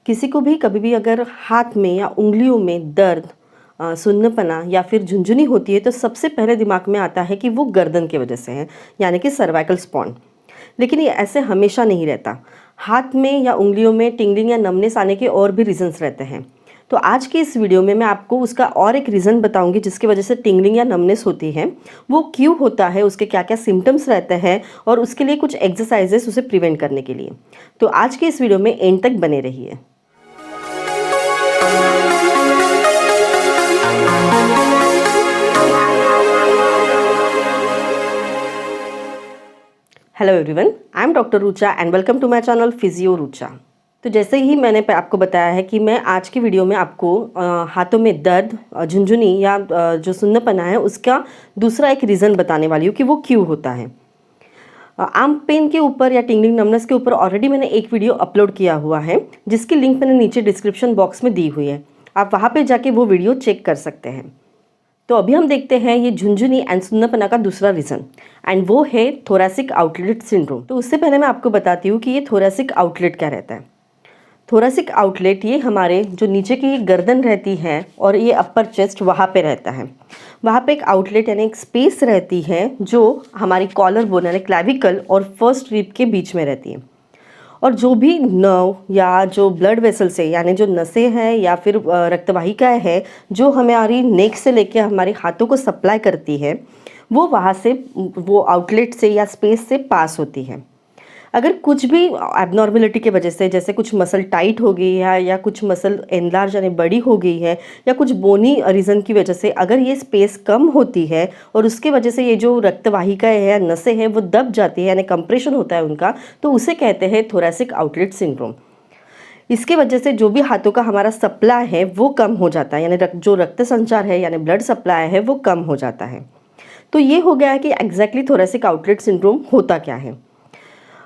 किसी को भी कभी भी अगर हाथ में या उंगलियों में दर्द, सुन्नपना या फिर झुनझुनी होती है तो सबसे पहले दिमाग में आता है कि वो गर्दन की वजह से है, यानी कि सर्वाइकल स्पॉन। लेकिन ये ऐसे हमेशा नहीं रहता। हाथ में या उंगलियों में टिंगलिंग या नमनेस आने के और भी रीजंस रहते हैं। तो आज की इस वीडियो में मैं आपको उसका और एक रीज़न बताऊंगी जिसकी वजह से टिंगलिंग या नमनेस होती है, वो क्यों होता है, उसके क्या क्या सिम्टम्स रहते हैं और उसके लिए कुछ एक्सरसाइजेस उसे प्रिवेंट करने के लिए। तो आज की इस वीडियो में एंड तक बने रहिए। Hello everyone, I am doctor Rucha and welcome to my channel physio Rucha. तो जैसे ही मैंने आपको बताया है कि मैं आज की वीडियो में आपको हाथों में दर्द, झुनझुनी या जो सुन्नपना है उसका दूसरा एक रीज़न बताने वाली हूँ कि वो क्यों होता है। आर्म पेन के ऊपर या टिंगलिंग नमनेस के ऊपर ऑलरेडी मैंने एक वीडियो अपलोड किया हुआ है जिसकी लिंक मैंने नीचे डिस्क्रिप्शन बॉक्स में दी हुई है। आप वहाँ पे जाके वो वीडियो चेक कर सकते हैं। तो अभी हम देखते हैं ये झुनझुनी एंड सुन्नपना का दूसरा रीज़न, एंड वो है थोरैसिक आउटलेट सिंड्रोम। तो उससे पहले मैं आपको बताती हूँ कि ये थोरैसिक आउटलेट क्या रहता है। थोरैसिक आउटलेट ये हमारे जो नीचे की गर्दन रहती है और ये अपर चेस्ट वहाँ पे रहता है। वहाँ पे एक आउटलेट यानी एक स्पेस रहती है जो हमारी कॉलर बोन यानी क्लैविकल और फर्स्ट रिब के बीच में रहती है। और जो भी नर्व या जो ब्लड वेसल्स है यानी जो नसें हैं या फिर रक्तवाहिकाएँ है जो हमारी नेक से लेके हमारे हाथों को सप्लाई करती है, वो वहाँ से वो आउटलेट से या स्पेस से पास होती है। अगर कुछ भी एबनॉर्मेलिटी की वजह से, जैसे कुछ मसल टाइट हो गई है या कुछ मसल एनलार्ज यानी बड़ी हो गई है या कुछ बोनी रीज़न की वजह से अगर ये स्पेस कम होती है और उसके वजह से ये जो रक्तवाहिकाएँ हैं या नसें हैं वो दब जाती है यानी कंप्रेशन होता है उनका, तो उसे कहते हैं थोरैसिक आउटलेट सिंड्रोम। इसके वजह से जो भी हाथों का हमारा सप्लाई है वो कम हो जाता है, यानी जो रक्त संचार है यानी ब्लड सप्लाई है वो कम हो जाता है। तो ये हो गया है कि एग्जैक्टली थोरैसिक आउटलेट सिंड्रोम होता क्या है।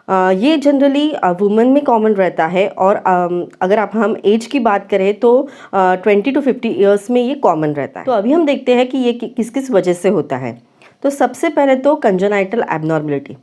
ये जनरली वुमेन में कॉमन रहता है और अगर हम एज की बात करें तो 20 to 50 ईयर्स में ये कॉमन रहता है। तो अभी हम देखते हैं कि ये किस किस वजह से होता है। तो सबसे पहले तो कंजेनाइटल एबनॉर्मेलिटी।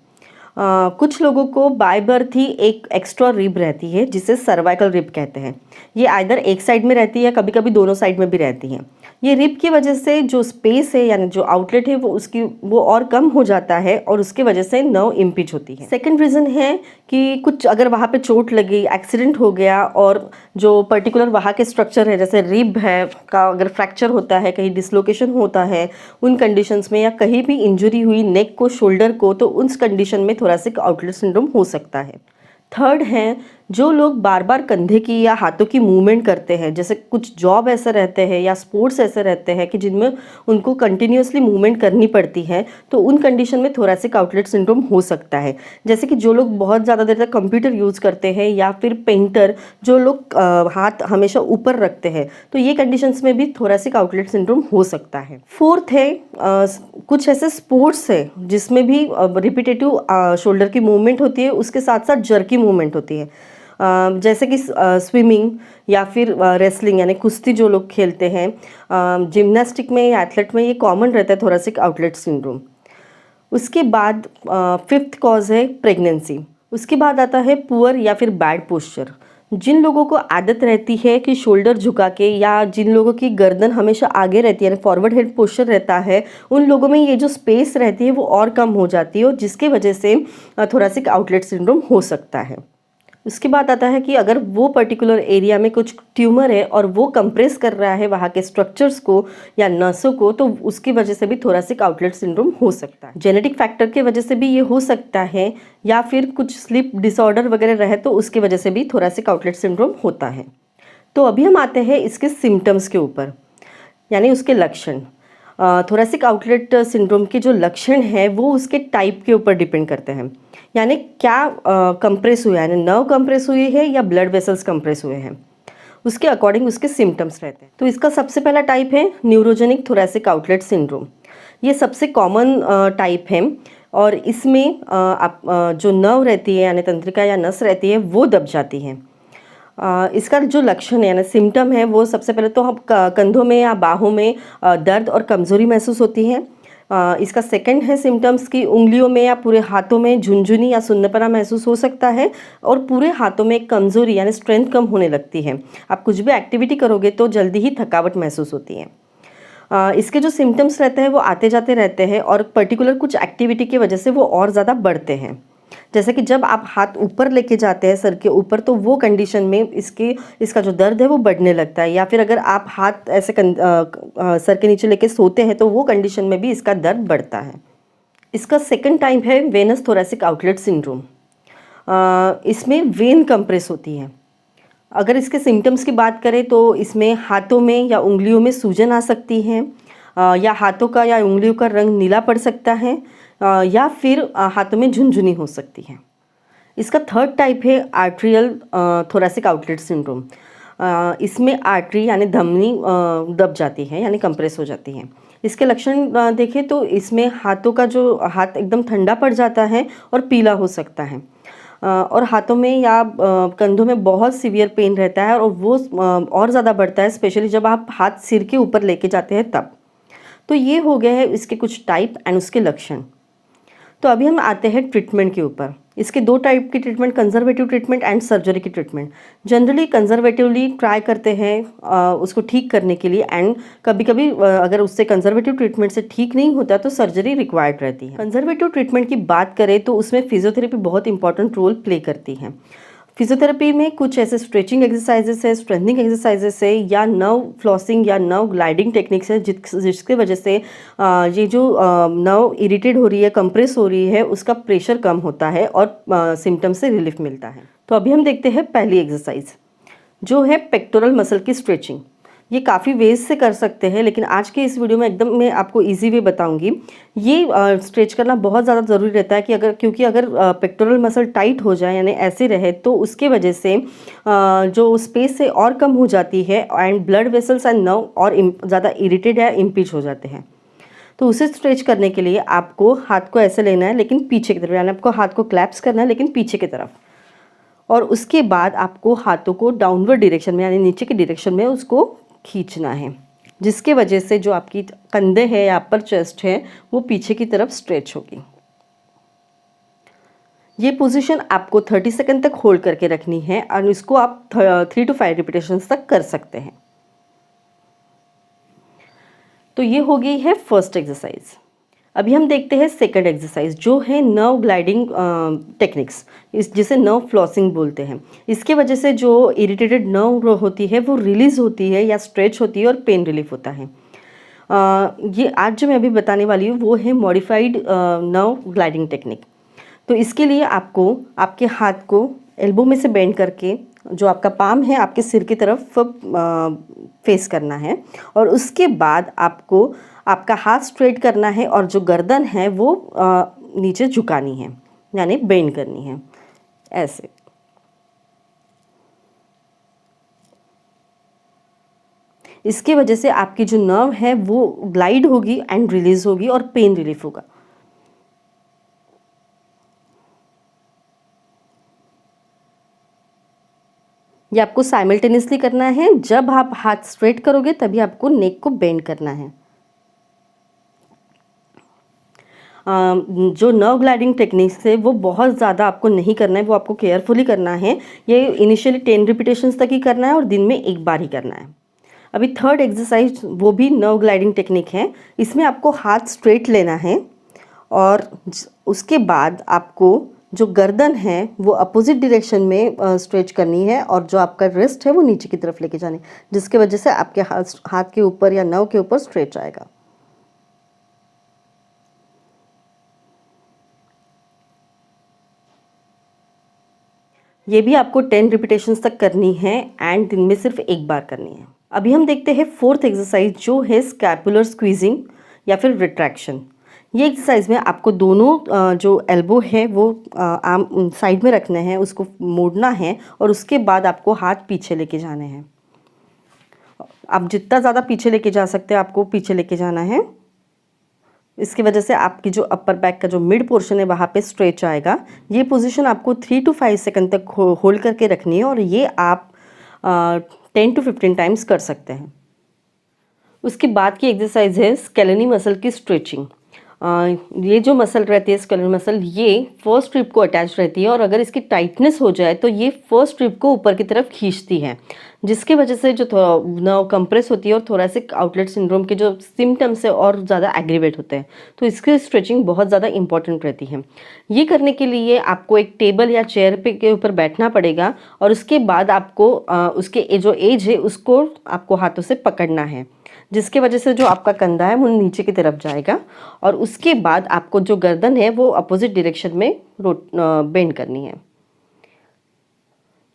कुछ लोगों को बाय बर्थ ही एक एक्स्ट्रा रिब रहती है जिसे सर्वाइकल रिब कहते हैं। ये आइदर एक साइड में रहती है, कभी कभी दोनों साइड में भी रहती हैं। ये रिब की वजह से जो स्पेस है यानी जो आउटलेट है वो और कम हो जाता है और उसकी वजह से नर्व इम्पिच होती है। सेकंड रीज़न है कि कुछ अगर वहाँ पे चोट लगी, एक्सीडेंट हो गया और जो पर्टिकुलर वहाँ के स्ट्रक्चर है जैसे रिब है का अगर फ्रैक्चर होता है, कहीं डिसलोकेशन होता है उन कंडीशंस में, या कहीं भी इंजरी हुई नेक को, शोल्डर को, तो उस कंडीशन में थोरैसिक आउटलेट सिंड्रोम हो सकता है। थर्ड है जो लोग बार बार कंधे की या हाथों की मूवमेंट करते हैं, जैसे कुछ जॉब ऐसे रहते हैं या स्पोर्ट्स ऐसे रहते हैं कि जिनमें उनको कंटिन्यूसली मूवमेंट करनी पड़ती है, तो उन कंडीशन में थोरैसिक आउटलेट सिंड्रोम हो सकता है। जैसे कि जो लोग बहुत ज़्यादा देर तक कंप्यूटर यूज़ करते हैं या फिर पेंटर जो लोग हाथ हमेशा ऊपर रखते हैं, तो ये कंडीशंस में भी थोरैसिक आउटलेट सिंड्रोम हो सकता है। फोर्थ है कुछ ऐसे स्पोर्ट्स है जिसमें भी रिपीटेटिव शोल्डर की मूवमेंट होती है, उसके साथ साथ जर्की मूवमेंट होती है, जैसे कि स्विमिंग या फिर रेसलिंग यानी कुश्ती जो लोग खेलते हैं, जिम्नास्टिक में या एथलेट में ये कॉमन रहता है थोरैसिक आउटलेट सिंड्रोम। उसके बाद फिफ्थ कॉज है प्रेगनेंसी। उसके बाद आता है पुअर या फिर बैड पोस्चर। जिन लोगों को आदत रहती है कि शोल्डर झुका के, या जिन लोगों की गर्दन हमेशा आगे रहती है यानी फॉरवर्ड हेड पोस्चर रहता है, उन लोगों में ये जो स्पेस रहती है वो और कम हो जाती है और जिसके वजह से थोरैसिक आउटलेट सिंड्रोम हो सकता है। उसके बाद आता है कि अगर वो पर्टिकुलर एरिया में कुछ ट्यूमर है और वो कंप्रेस कर रहा है वहाँ के स्ट्रक्चर्स को या नसों को, तो उसकी वजह से भी थोरैसिक आउटलेट सिंड्रोम हो सकता है। जेनेटिक फैक्टर की वजह से भी ये हो सकता है, या फिर कुछ स्लीप डिसऑर्डर वगैरह रहे तो उसकी वजह से भी थोरैसिक आउटलेट सिंड्रोम होता है। तो अभी हम आते हैं इसके सिम्टम्स के ऊपर, यानी उसके लक्षण। थोरैसिक आउटलेट सिंड्रोम के जो लक्षण हैं वो उसके टाइप के ऊपर डिपेंड करते हैं, यानी क्या कंप्रेस हुआ है, यानी नर्व कंप्रेस हुई है या ब्लड वेसल्स कंप्रेस हुए हैं, उसके अकॉर्डिंग उसके सिम्टम्स रहते हैं। तो इसका सबसे पहला टाइप है न्यूरोजेनिक थोरैसिक आउटलेट सिंड्रोम। ये सबसे कॉमन टाइप है और इसमें जो नर्व रहती है यानी तंत्रिका या नस रहती है वो दब जाती है। इसका जो लक्षण है यानी सिम्टम है वो सबसे पहले तो हम कंधों में या बाहों में दर्द और कमज़ोरी महसूस होती है। इसका सेकंड है सिम्टम्स कि उंगलियों में या पूरे हाथों में झुनझुनी या सुन्नपना महसूस हो सकता है और पूरे हाथों में कमज़ोरी यानी स्ट्रेंथ कम होने लगती है। आप कुछ भी एक्टिविटी करोगे तो जल्दी ही थकावट महसूस होती है। इसके जो सिम्टम्स रहते हैं वो आते जाते रहते हैं और पर्टिकुलर कुछ एक्टिविटी की वजह से वो और ज़्यादा बढ़ते हैं। जैसे कि जब आप हाथ ऊपर लेके जाते हैं सर के ऊपर, तो वो कंडीशन में इसका जो दर्द है वो बढ़ने लगता है, या फिर अगर आप हाथ ऐसे सर के नीचे लेके सोते हैं तो वो कंडीशन में भी इसका दर्द बढ़ता है। इसका सेकंड टाइप है वेनस थोरैसिक आउटलेट सिंड्रोम। इसमें वेन कंप्रेस होती है। अगर इसके सिम्टम्स की बात करें तो इसमें हाथों में या उंगलियों में सूजन आ सकती है, या हाथों का या उंगलियों का रंग नीला पड़ सकता है, या फिर हाथों में झुनझुनी हो सकती है। इसका थर्ड टाइप है आर्ट्रियल थोरैसिक आउटलेट सिंड्रोम। इसमें आर्टरी यानी धमनी दब जाती है यानी कंप्रेस हो जाती है। इसके लक्षण देखें तो इसमें हाथों का जो हाथ एकदम ठंडा पड़ जाता है और पीला हो सकता है, और हाथों में या कंधों में बहुत सीवियर पेन रहता है, और वो और ज़्यादा बढ़ता है स्पेशली जब आप हाथ सिर के ऊपर लेके जाते हैं तब। तो ये हो गए हैं इसके कुछ टाइप एंड उसके लक्षण। तो अभी हम आते हैं ट्रीटमेंट के ऊपर। इसके दो टाइप की treatment, conservative treatment and surgery की ट्रीटमेंट। जनरली कंजर्वेटिवली ट्राई करते हैं उसको ठीक करने के लिए, एंड कभी कभी अगर उससे कंजर्वेटिव ट्रीटमेंट से ठीक नहीं होता तो सर्जरी रिक्वायर्ड रहती है। कंजर्वेटिव ट्रीटमेंट की बात करें तो उसमें फिजियोथेरेपी बहुत इंपॉर्टेंट रोल प्ले करती है। फिजियोथेरेपी में कुछ ऐसे स्ट्रेचिंग एक्सरसाइजेस है, स्ट्रेंथनिंग एक्सरसाइजेस है, या नर्व फ्लॉसिंग या नर्व ग्लाइडिंग टेक्निक्स है, जिसके वजह से ये जो नर्व इरिटेट हो रही है, कंप्रेस हो रही है, उसका प्रेशर कम होता है और सिम्टम से रिलीफ मिलता है। तो अभी हम देखते हैं पहली एक्सरसाइज जो है पेक्टोरल मसल की स्ट्रेचिंग। ये काफ़ी वेज से कर सकते हैं, लेकिन आज के इस वीडियो में एकदम मैं आपको इजी वे बताऊंगी। ये स्ट्रेच करना बहुत ज़्यादा ज़रूरी रहता है क्योंकि अगर पेक्टोरल मसल टाइट हो जाए यानी ऐसे रहे तो उसके वजह से जो स्पेस है और कम हो जाती है, and blood vessels and nerve और ज़्यादा इरिटेट या इम्पीच हो जाते हैं। तो उसे स्ट्रेच करने के लिए आपको हाथ को ऐसे लेना है लेकिन पीछे की तरफ, यानी आपको हाथ को क्लैप्स करना है लेकिन पीछे की तरफ, और उसके बाद आपको हाथों को डाउनवर्ड डायरेक्शन में यानी नीचे की डायरेक्शन में उसको खींचना है, जिसके वजह से जो आपकी कंधे है या अपर चेस्ट है वो पीछे की तरफ स्ट्रेच होगी। ये पोजीशन आपको 30 सेकंड तक होल्ड करके रखनी है और इसको आप 3 to 5 रिपीटेशंस तक कर सकते हैं। तो ये हो गई है फर्स्ट एक्सरसाइज। अभी हम देखते हैं सेकंड एक्सरसाइज जो है नर्व ग्लाइडिंग टेक्निक्स, जिसे नर्व फ्लॉसिंग बोलते हैं। इसके वजह से जो इरिटेटेड नर्व होती है वो रिलीज होती है या स्ट्रेच होती है और पेन रिलीफ होता है। ये आज जो मैं अभी बताने वाली हूँ वो है मॉडिफाइड नर्व ग्लाइडिंग टेक्निक। तो इसके लिए आपको आपके हाथ को एल्बो में से बेंड करके जो आपका पाम है आपके सिर की तरफ फेस करना है, और उसके बाद आपको आपका हाथ स्ट्रेट करना है और जो गर्दन है वो नीचे झुकानी है यानी बेंड करनी है ऐसे। इसकी वजह से आपकी जो नर्व है वो ग्लाइड होगी एंड रिलीज होगी और पेन रिलीफ होगा। ये आपको साइमल्टेनियसली करना है। जब आप हाथ स्ट्रेट करोगे तभी आपको नेक को बेंड करना है। जो नर्व ग्लाइडिंग टेक्निक्स है वो बहुत ज़्यादा आपको नहीं करना है, वो आपको केयरफुली करना है। ये इनिशियली 10 रिपीटेशंस तक ही करना है और दिन में एक बार ही करना है। अभी थर्ड एक्सरसाइज वो भी नर्व ग्लाइडिंग टेक्निक है। इसमें आपको हाथ स्ट्रेट लेना है और उसके बाद आपको जो गर्दन है वो अपोजिट डायरेक्शन में स्ट्रेच करनी है, और जो आपका रिस्ट है वो नीचे की तरफ लेके जाने, जिसके वजह से आपके हाथ के ऊपर या नर्व के ऊपर स्ट्रेच आएगा। ये भी आपको 10 रिपीटेशंस तक करनी है एंड दिन में सिर्फ एक बार करनी है। अभी हम देखते हैं फोर्थ एक्सरसाइज जो है स्कैपुलर स्क्वीजिंग या फिर रिट्रैक्शन। ये एक्सरसाइज में आपको दोनों जो एल्बो है वो आर्म साइड में रखने हैं, उसको मोड़ना है और उसके बाद आपको हाथ पीछे लेके जाने हैं। आप जितना ज़्यादा पीछे लेके जा सकते हैं आपको पीछे लेके जाना है। इसकी वजह से आपकी जो अपर बैक का जो मिड पोर्शन है वहाँ पे स्ट्रेच आएगा। ये पोजीशन आपको 3 to 5 सेकंड तक होल्ड करके रखनी है और ये आप 10 to 15 टाइम्स कर सकते हैं। उसके बाद की एक्सरसाइज है स्केलेटनी मसल की स्ट्रेचिंग। ये जो मसल रहती है स्केलेटल मसल, ये फर्स्ट रिब को अटैच रहती है और अगर इसकी टाइटनेस हो जाए तो ये फर्स्ट रिब को ऊपर की तरफ खींचती है, जिसके वजह से जो नर्व कंप्रेस होती है और थोरैसिक आउटलेट सिंड्रोम के जो सिम्टम्स है और ज़्यादा एग्रीवेट होते हैं। तो इसकी स्ट्रेचिंग बहुत ज़्यादा इंपॉर्टेंट रहती है। ये करने के लिए आपको एक टेबल या चेयर पे के ऊपर बैठना पड़ेगा और उसके बाद आपको उसके जो एज है उसको आपको हाथों से पकड़ना है, जिसके वजह से जो आपका कंधा है वो नीचे की तरफ जाएगा और उसके बाद आपको जो गर्दन है वो अपोजिट डायरेक्शन में बेंड करनी है।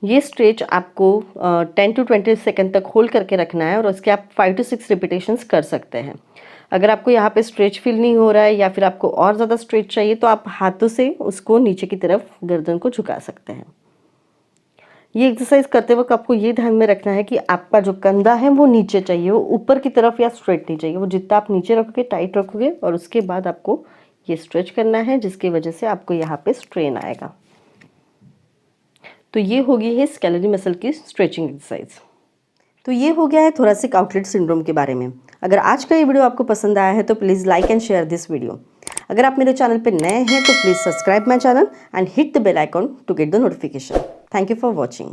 ये स्ट्रेच आपको 10 to 20 सेकंड तक होल्ड करके रखना है और उसके आप 5 to 6 रिपीटेशंस कर सकते हैं। अगर आपको यहाँ पे स्ट्रेच फील नहीं हो रहा है या फिर आपको और ज़्यादा स्ट्रेच चाहिए तो आप हाथों से उसको नीचे की तरफ गर्दन को झुका सकते हैं। ये एक्सरसाइज करते वक्त आपको ये ध्यान में रखना है कि आपका जो कंधा है वो नीचे चाहिए, वो ऊपर की तरफ या स्ट्रेट नहीं चाहिए। वो जितना आप नीचे रखोगे टाइट रखोगे और उसके बाद आपको ये स्ट्रेच करना है, जिसकी वजह से आपको यहाँ पे स्ट्रेन आएगा। तो ये हो गई है स्केलेटल मसल की स्ट्रेचिंग एक्सरसाइज। तो ये हो गया है थोरैसिक आउटलेट सिंड्रोम के बारे में। अगर आज का ये वीडियो आपको पसंद आया है तो please like and share this video. अगर आप मेरे चैनल पर नए हैं तो please subscribe my channel and hit the bell icon to get the notification. Thank you for watching.